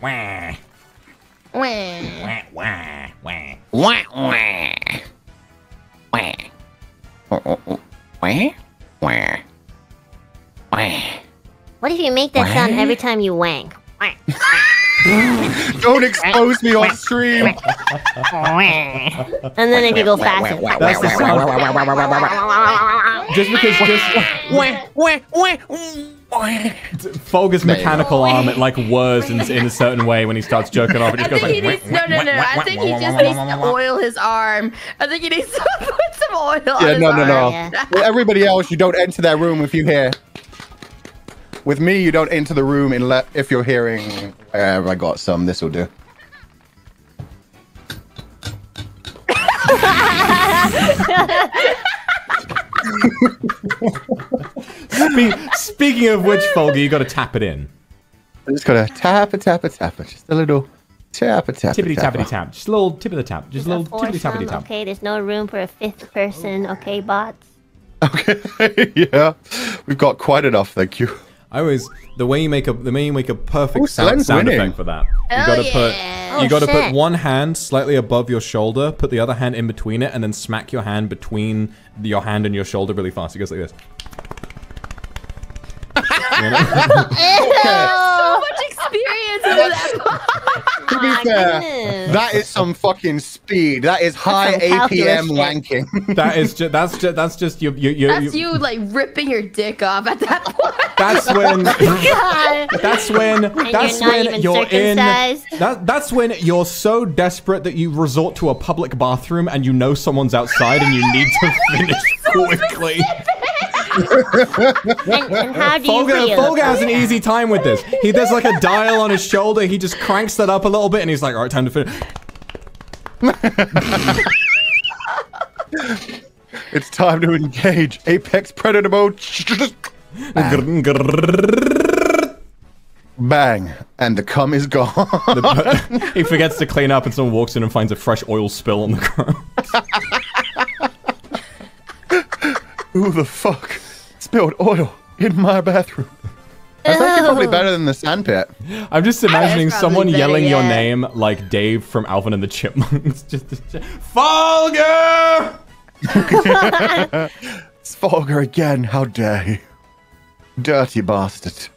Wah. Wah. Wah, wah, wah. Wah, wah. Wah. Wah. Wah. Wah. What if you make that sound every time you wank? Don't expose me on stream. And then if you go faster. That's the sound. Just because Folger's mechanical arm, it like whirs in a certain way when he starts jerking off. It just goes like. No. I think he just needs to oil his arm. I think he needs to put some oil on his arm. No. Yeah. With everybody else, you don't enter that room if you hear. With me, you don't enter the room if you're hearing. I got some. This will do. Speaking of which, Folger, you got to tap it in. I just gotta tap it. Just a little tap it. Tippity tappity tap. Just a little tip of the tap. Just a little tippity tappity tap. Okay, there's no room for a fifth person. Okay, bots. Okay, yeah, we've got quite enough. Thank you. The way you make a perfect sound effect for that. You gotta put one hand slightly above your shoulder, put the other hand in between it, and then smack your hand between your hand and your shoulder really fast. It goes like this. You know? So much experience with that. To be fair, that is some fucking speed. That is high APM wanking. That's just you. That's you like ripping your dick off at that point. That's when you're so desperate that you resort to a public bathroom and you know someone's outside and you need to finish quickly. And how do you feel? Folger has an easy time with this. There's like a dial on his shoulder. He just cranks that up a little bit and he's like, all right, time to finish. It's time to engage Apex Predator mode. Bang, and the cum is gone. He forgets to clean up and someone walks in and finds a fresh oil spill on the ground. Who the fuck spilled oil in my bathroom? That's actually probably better than the sandpit. I'm just imagining someone better, yelling your yeah. name like Dave from Alvin and the Chipmunks. Folger! It's Folger again, how dare he? Dirty bastard.